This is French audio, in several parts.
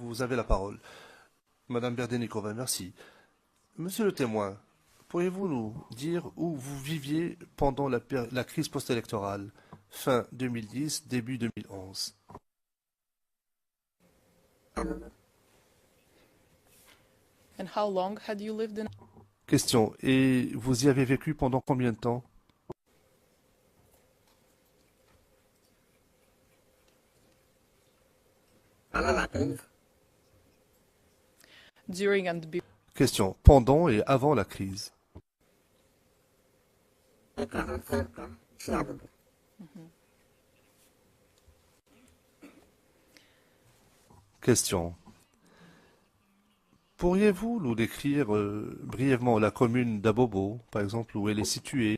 Vous avez la parole. Madame Berdenikova, merci. Monsieur le témoin, pourriez-vous nous dire où vous viviez pendant la crise post-électorale, fin 2010, début 2011? And how long had you lived in? Question. Et vous y avez vécu pendant combien de temps? During and before. Question. Pendant et avant la crise. Question. Pourriez-vous nous décrire brièvement la commune d'Abobo, par exemple, où elle est située,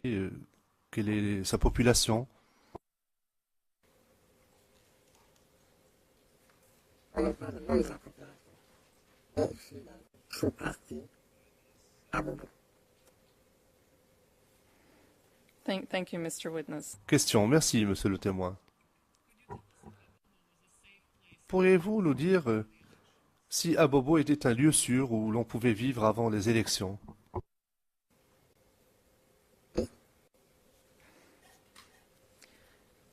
quelle est sa population? Thank you, Mr. Witness. Question. Merci, monsieur le témoin. Pourriez-vous nous dire si Abobo était un lieu sûr où l'on pouvait vivre avant les élections?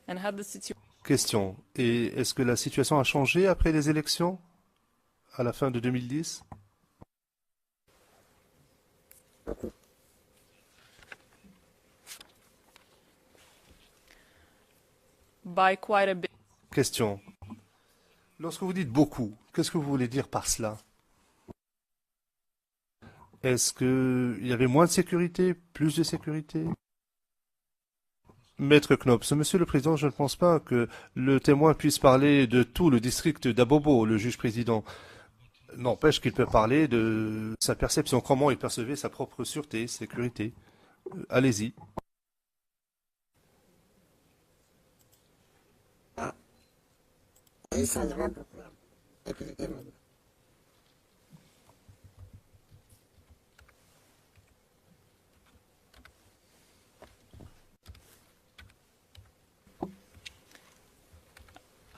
And had the situation. Question. Et est-ce que la situation a changé après les élections, à la fin de 2010? By quite a bit. Question. Lorsque vous dites beaucoup, qu'est-ce que vous voulez dire par cela? Est-ce qu'il y avait moins de sécurité, plus de sécurité? Maître Knops, Monsieur le Président, je ne pense pas que le témoin puisse parler de tout le district d'Abobo, le juge président. N'empêche qu'il peut parler de sa perception, comment il percevait sa propre sûreté, sécurité. Allez-y.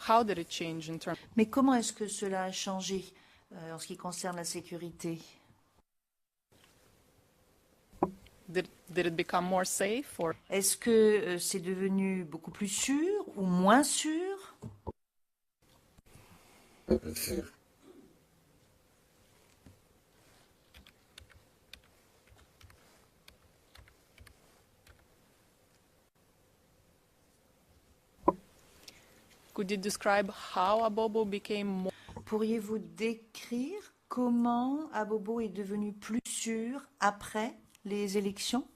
How did it change in terms? Mais comment est-ce que cela a changé en ce qui concerne la sécurité? Did it become more safe or? Est-ce que c'est devenu beaucoup plus sûr ou moins sûr? Could you describe how Abobo became more? Pourriez-vous décrire comment Abobo est devenu plus sûr après les élections?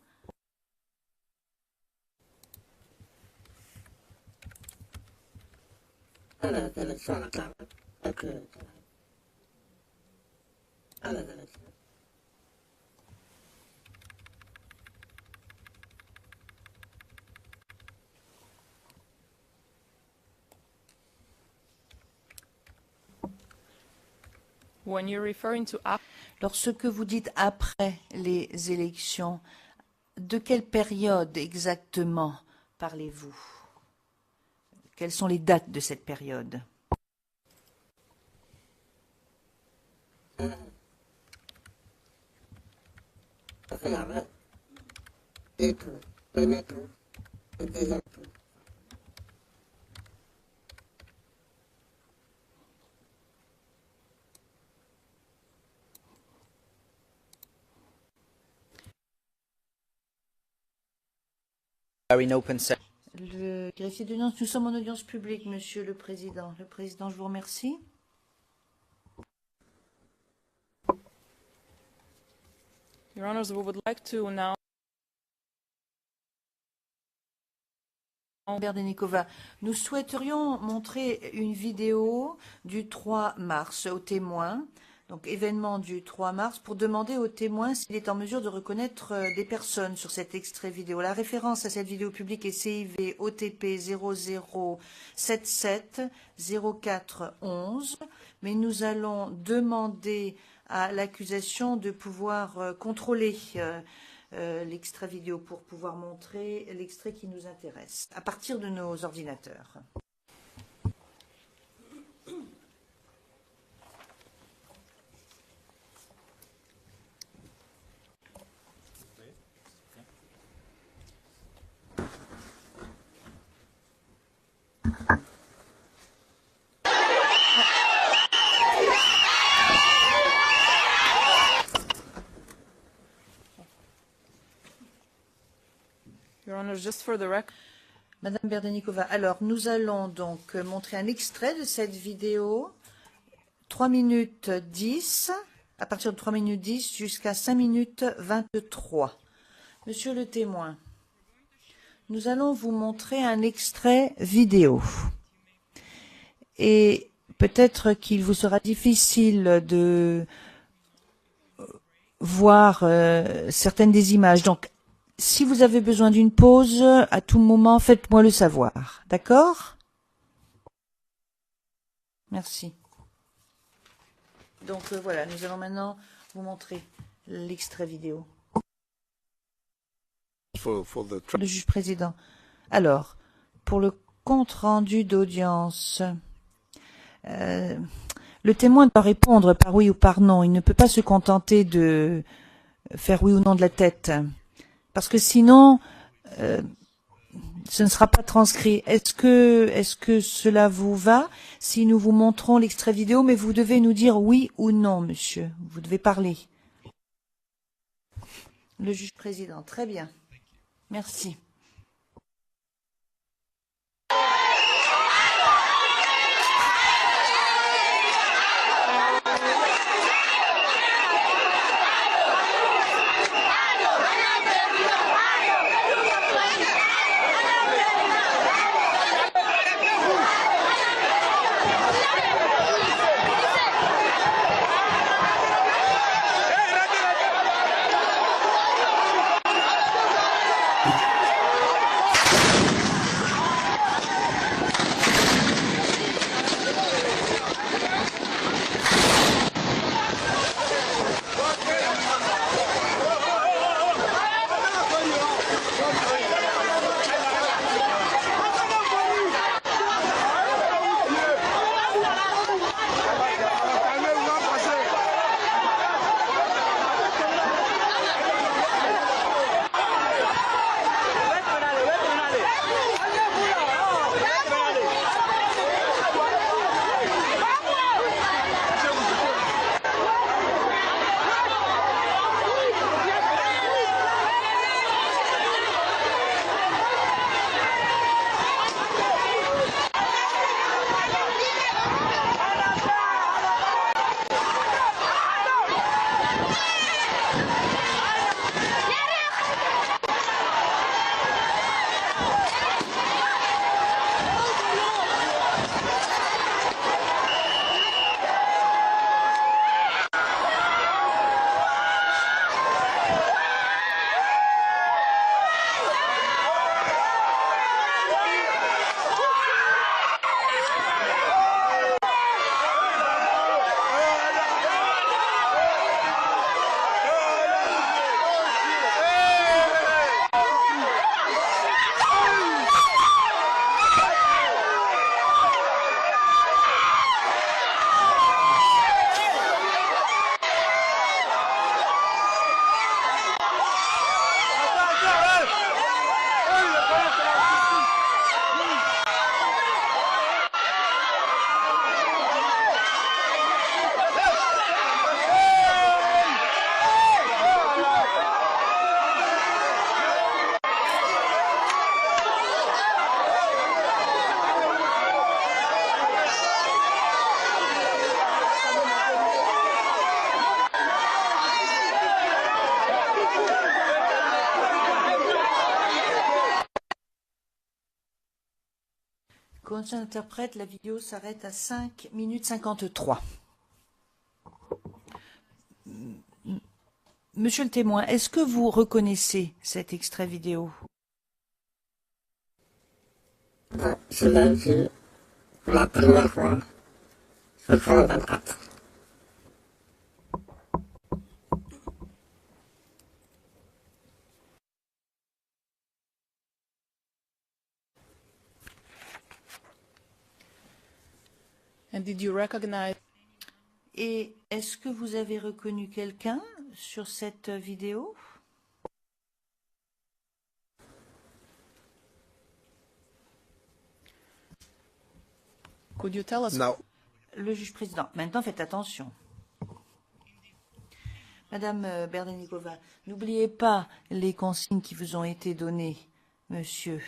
When you're referring to Lorsque vous dites après les élections, de quelle période exactement parlez-vous? Quelles sont les dates de cette période? Le greffier d'audience, nous sommes en audience publique, Monsieur le Président. Le Président, je vous remercie. Your Honors, we would like to now. Berdenikova, nous souhaiterions montrer une vidéo du 3 mars aux témoins, donc événement du 3 mars, pour demander aux témoins s'il est en mesure de reconnaître des personnes sur cet extrait vidéo. La référence à cette vidéo publique est CIV OTP 0077 0411, mais nous allons demander à l'accusation de pouvoir contrôler l'extrait vidéo pour pouvoir montrer l'extrait qui nous intéresse à partir de nos ordinateurs. Your Honor, just for the record. Madame Berdenikova, alors nous allons donc montrer un extrait de cette vidéo, 3 minutes 10, à partir de 3 minutes 10 jusqu'à 5 minutes 23. Monsieur le témoin, nous allons vous montrer un extrait vidéo. Et peut-être qu'il vous sera difficile de voir certaines des images. Donc, si vous avez besoin d'une pause, à tout moment, faites-moi le savoir. D'accord? Merci. Donc voilà, nous allons maintenant vous montrer l'extrait vidéo. Le juge président. Alors, pour le compte-rendu d'audience, le témoin doit répondre par oui ou par non. Il ne peut pas se contenter de faire oui ou non de la tête. Parce que sinon, ce ne sera pas transcrit. Est-ce que cela vous va si nous vous montrons l'extrait vidéo, mais vous devez nous dire oui ou non, monsieur. Vous devez parler. Le juge président. Très bien. Merci. Condition interprète, la vidéo s'arrête à 5 minutes 53. Monsieur le témoin, est-ce que vous reconnaissez cet extrait vidéo? Je l'ai vu la première fois, février 24. And did you recognize? Et est-ce que vous avez reconnu quelqu'un sur cette vidéo? Could you tell us? Now, Le juge président. Maintenant, faites attention. Madame Berdenikova, n'oubliez pas les consignes qui vous ont été données monsieur.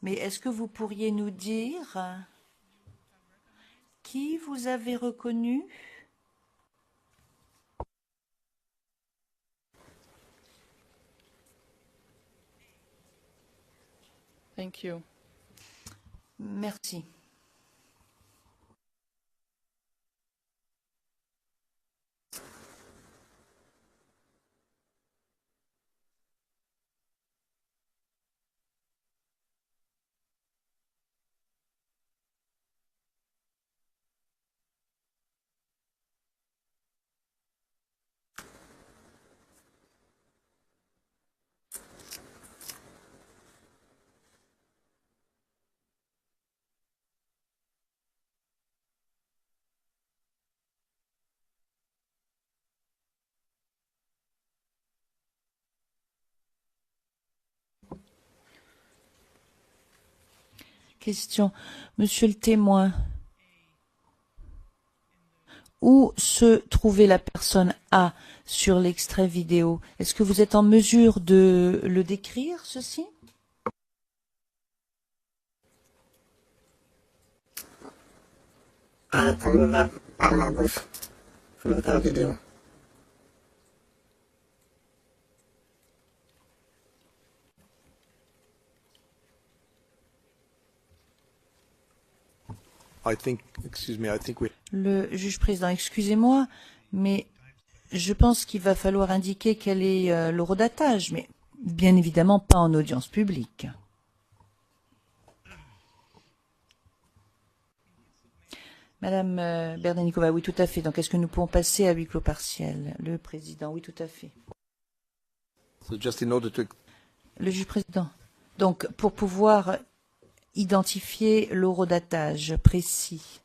Mais est-ce que vous pourriez nous dire qui vous avez reconnu? Thank you. Merci. Question. Monsieur le témoin, où se trouvait la personne A sur l'extrait vidéo? Est-ce que vous êtes en mesure de le décrire, ceci? Par la bouche, sur la vidéo. Le juge président, excusez-moi, mais je pense qu'il va falloir indiquer quel est l'horodatage, mais bien évidemment pas en audience publique. Madame Berdenikova, oui, tout à fait. Donc, est-ce que nous pouvons passer à huis clos partiel? Le président, oui, tout à fait. Le juge président. Donc, pour pouvoir identifier l'horodatage précis.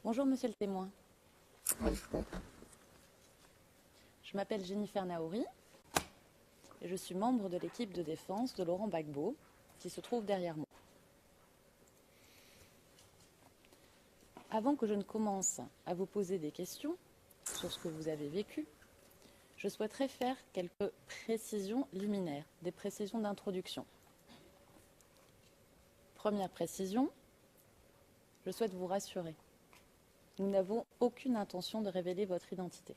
Bonjour Monsieur le témoin. Je m'appelle Jennifer Naouri et je suis membre de l'équipe de défense de Laurent Gbagbo qui se trouve derrière moi. Avant que je ne commence à vous poser des questions sur ce que vous avez vécu, je souhaiterais faire quelques précisions liminaires, des précisions d'introduction. Première précision, je souhaite vous rassurer. Nous n'avons aucune intention de révéler votre identité.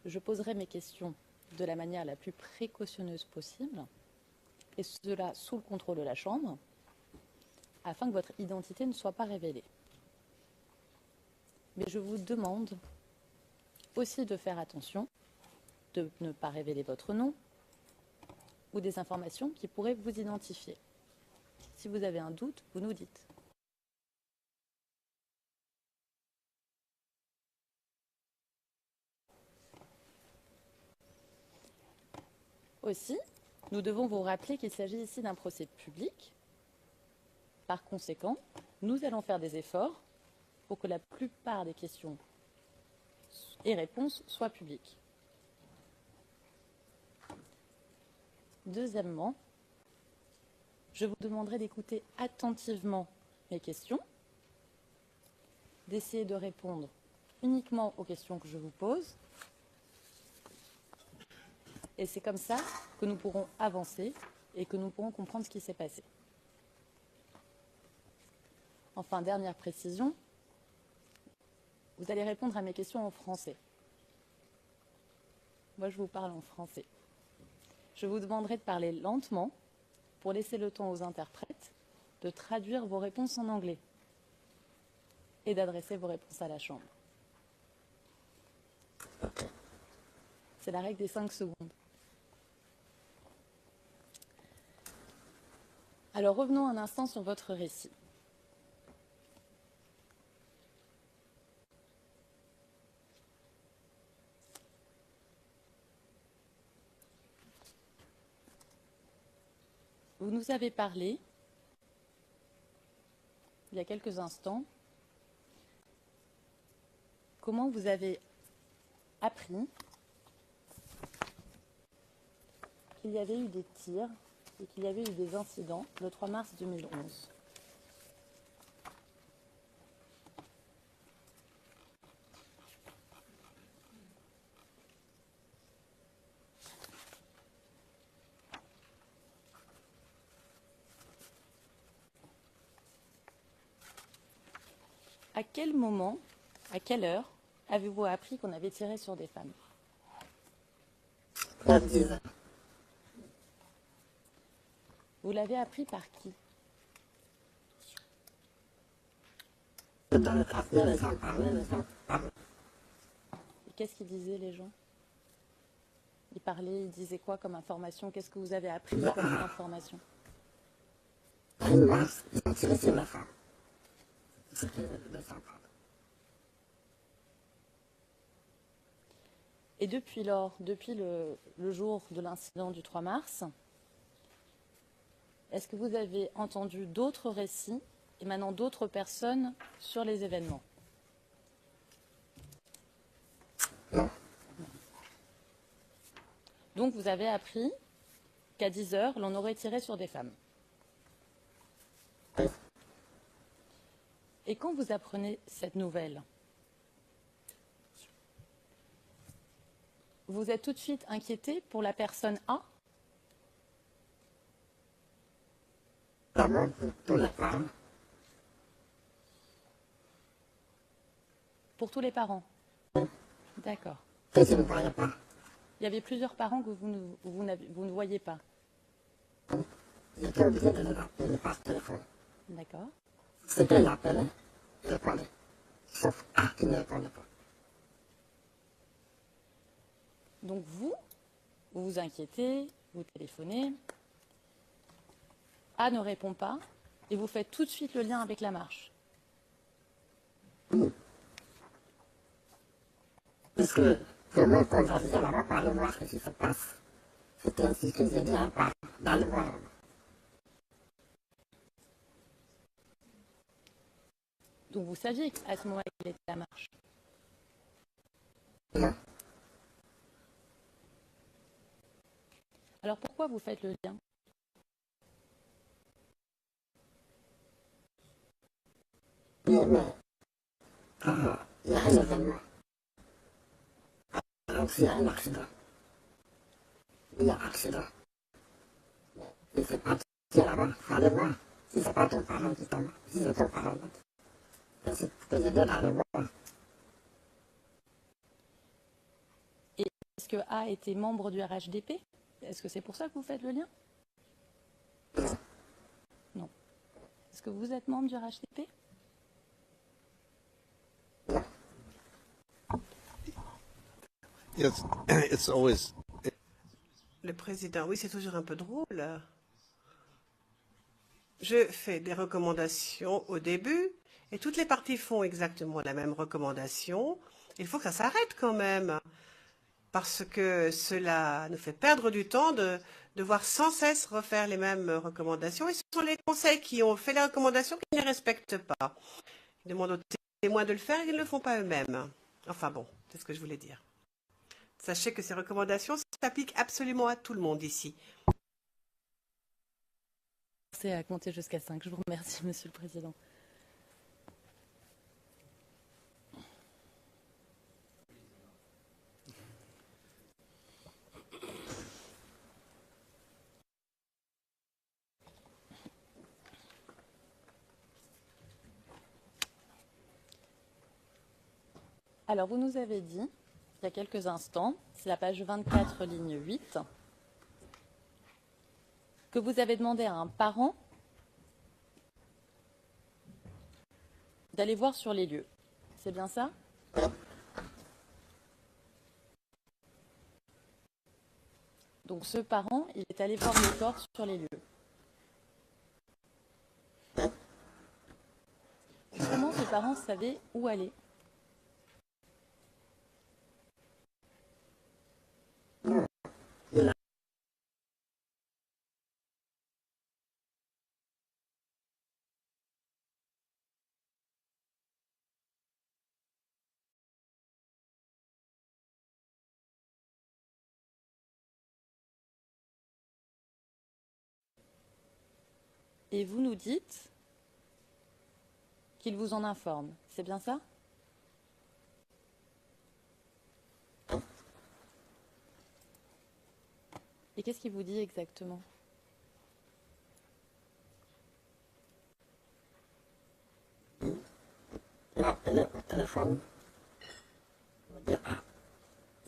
Je poserai mes questions de la manière la plus précautionneuse possible, et cela sous le contrôle de la Chambre, afin que votre identité ne soit pas révélée. Mais je vous demande aussi de faire attention, de ne pas révéler votre nom ou des informations qui pourraient vous identifier. Si vous avez un doute, vous nous dites. Aussi, nous devons vous rappeler qu'il s'agit ici d'un procès public. Par conséquent, nous allons faire des efforts pour que la plupart des questions et réponses soient publiques. Deuxièmement, je vous demanderai d'écouter attentivement mes questions, d'essayer de répondre uniquement aux questions que je vous pose. Et c'est comme ça que nous pourrons avancer et que nous pourrons comprendre ce qui s'est passé. Enfin, dernière précision, vous allez répondre à mes questions en français. Moi, je vous parle en français. Je vous demanderai de parler lentement pour laisser le temps aux interprètes de traduire vos réponses en anglais. et d'adresser vos réponses à la Chambre. C'est la règle des 5 secondes. Alors revenons un instant sur votre récit. Vous nous avez parlé, il y a quelques instants, comment vous avez appris qu'il y avait eu des tirs et qu'il y avait eu des incidents le 3 mars 2011. À quel moment, à quelle heure, avez-vous appris qu'on avait tiré sur des femmes? Vers 10 heures. Vous l'avez appris par qui? Dans le quartier, les gens parlaient, les gens parlaient. Et qu'est-ce qu'ils disaient les gens? Ils parlaient, ils disaient quoi comme information? Qu'est-ce que vous avez appris comme information? À une marche, ils ont tiré sur la femme. C'est ce que les gens parlent. Et depuis lors, depuis le jour de l'incident du 3 mars, est-ce que vous avez entendu d'autres récits émanant d'autres personnes sur les événements? Non. Donc vous avez appris qu'à 10 heures, l'on aurait tiré sur des femmes. Oui. Et quand vous apprenez cette nouvelle, vous êtes tout de suite inquiété pour la personne A? D'abord, pour tous les parents. Pour tous les parents? D'accord. Que je ne voyais pas. Il y avait plusieurs parents que vous ne voyez pas. J'étais obligé de les appeler par téléphone. D'accord. C'était l'appelé, il répondait. Sauf A qui ne répondait pas. Donc vous vous inquiétez, vous téléphonez, A ne répond pas, et vous faites tout de suite le lien avec la marche. Puisque tout le monde convergeait là-bas pour aller voir ce qui se passe. C'était ainsi que j'ai dit à part d'aller voir là-bas. Donc vous saviez qu'à ce moment-là, il était à la marche. Non. Alors pourquoi vous faites le lien? Oui, mais il y a un événement. Alors s'il y a un accident, il y a un accident. Il ne faut pas tirer là-bas, il faut aller voir. Si ce n'est pas ton parent qui tombe, si c'est ton parent, c'est ce que je viens d'aller voir. Et est-ce que A était membre du RHDP? Est-ce que c'est pour ça que vous faites le lien? Non. Est-ce que vous êtes membre du RHDP? Yes, it's always. Le président, oui, c'est toujours un peu drôle. Je fais des recommandations au début et toutes les parties font exactement la même recommandation. Il faut que ça s'arrête quand même parce que cela nous fait perdre du temps de devoir sans cesse refaire les mêmes recommandations. Et ce sont les conseils qui ont fait les recommandations qui ne les respectent pas. Ils demandent aux témoins de le faire et ils ne le font pas eux-mêmes. Enfin bon, c'est ce que je voulais dire. Sachez que ces recommandations s'appliquent absolument à tout le monde ici. C'est à compter jusqu'à 5. Je vous remercie, Monsieur le Président. Alors, vous nous avez dit, il y a quelques instants, c'est la page 24, ligne 8, que vous avez demandé à un parent d'aller voir sur les lieux. C'est bien ça? Donc ce parent, il est allé voir le corps sur les lieux. Comment ce parent savait où aller? Et vous nous dites qu'il vous en informe. C'est bien ça? Et qu'est-ce qu'il vous dit exactement? Il a appelé au téléphone, il me dit, ah,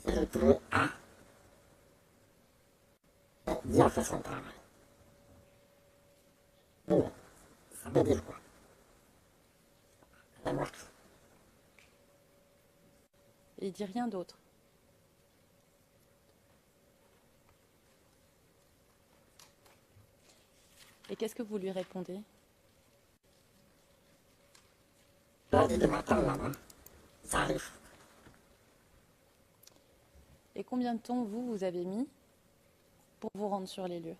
j'ai retrouvé A. Dieu a fait son travail. Mais ça veut dire quoi? Elle est morte. Et il dit rien d'autre. Et qu'est-ce que vous lui répondez? Lundi du matin, maman, ça arrive. Et combien de temps vous avez mis pour vous rendre sur les lieux?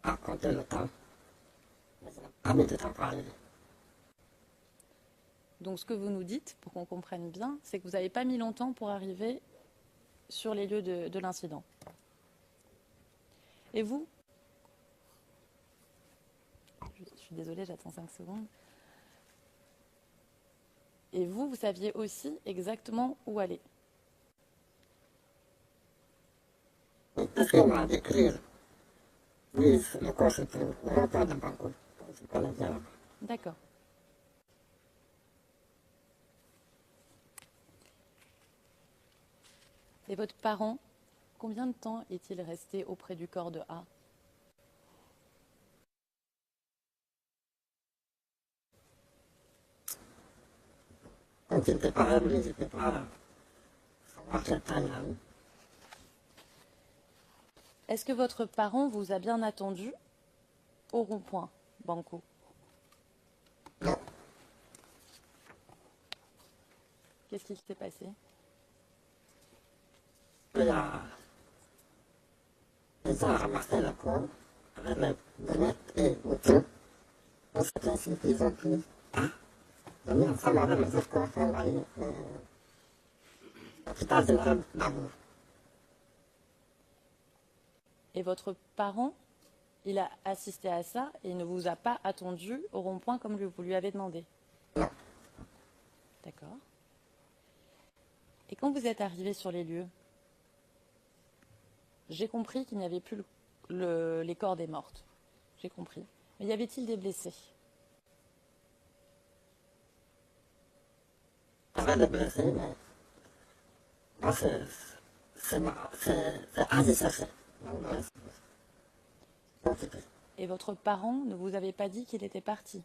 À compter le temps. Mais je n'ai pas mis de temps pour arriver. Donc ce que vous nous dites, pour qu'on comprenne bien, c'est que vous n'avez pas mis longtemps pour arriver sur les lieux de l'incident. Et vous? Je suis désolée, j'attends 5 secondes. Et vous, vous saviez aussi exactement où aller. Parce qu'il m'a décrire. Oui, le corps se trouve au rond-point de Bangkok. Je connais bien là-bas. D'accord. Et votre parent, combien de temps est-il resté auprès du corps de A? Donc il n'était pas revenu, il n'était pas là. Savoir quel temps il a eu. Est-ce que votre parent vous a bien attendu au rond-point Banco? Non, Qu'est-ce qui s'est passé? il a... Ils ont ramassé le corps avec les bonnettes et outils. Et c'est ainsi qu'ils ont pris A. Et mis ensemble avec les autres corps pour envoyer l'hôpital général d'Amour. Et votre parent, il a assisté à ça et il ne vous a pas attendu au rond-point comme vous lui avez demandé? Non, D'accord. Et quand vous êtes arrivé sur les lieux, j'ai compris qu'il n'y avait plus les corps des mortes. J'ai compris. Mais y avait-il des blessés? avec les blessés, mais moi c'est assez cherché. Et votre parent ne vous avait pas dit qu'il était parti?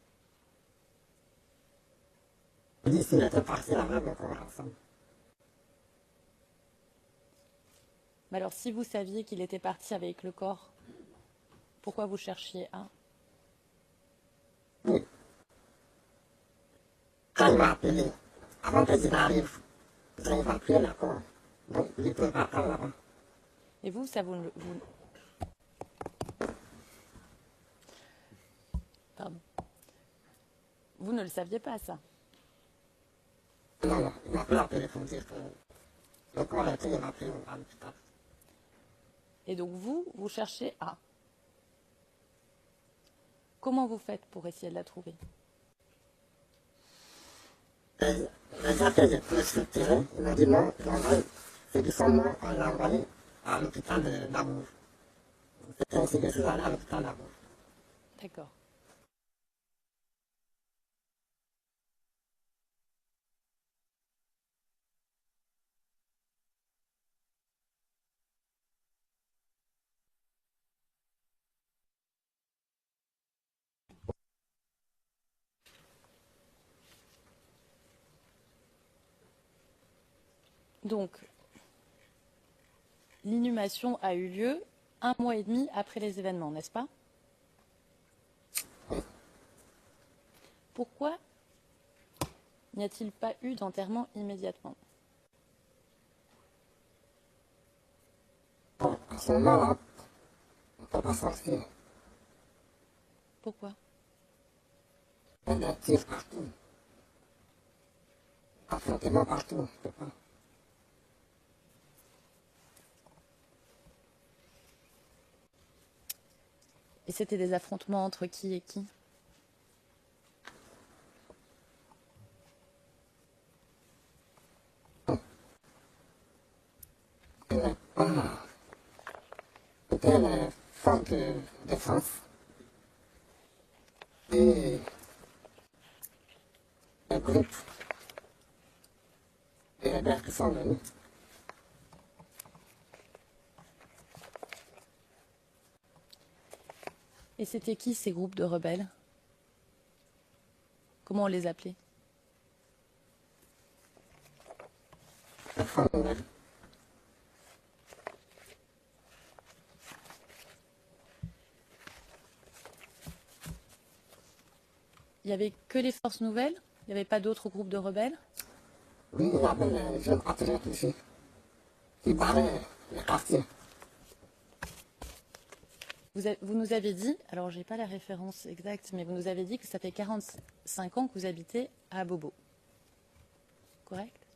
Il dit s'il était parti là-bas, le corps ensemble. Mais alors, si vous saviez qu'il était parti avec le corps, pourquoi vous cherchiez un? Oui. Quand il m'a appelé, avant que je n'arrive, j'ai évacué le corps. Donc il était pas là-bas. Et vous, ça Pardon. Vous ne le saviez pas, ça? Non, non, il m'a pas appelé pour dire que le corps a été évacué à l'hôpital. Et donc vous cherchez A. Comment vous faites pour essayer de la trouver? Et les gens que j'ai pu structurer, ils m'ont dit non, ceux qui sont morts, on l'a envoyé à l'hôpital d'Amour. C'est ainsi que je suis allé à l'hôpital d'Amour. D'accord. Donc, l'inhumation a eu lieu 1 mois et demi après les événements, n'est-ce pas? Pourquoi n'y a-t-il pas eu d'enterrement immédiatement? À ce moment-là, on ne peut pas sortir. Pourquoi? Il y a des tirs partout. Affrontement partout, je peux pas. Et c'était des affrontements entre qui et qui? C'était les forces de défense et les groupes et les rebelles qui sont venus. Et c'était qui ces groupes de rebelles? Comment on les appelait? Les forces nouvelles. Il n'y avait que les forces nouvelles? Il n'y avait pas d'autres groupes de rebelles? Oui, il y avait les jeunes patriotes ici qui barraient les quartiers. Vous nous avez dit, alors j'ai pas la référence exacte, mais vous nous avez dit que ça fait 45 ans que vous habitez à Bobo. Correct?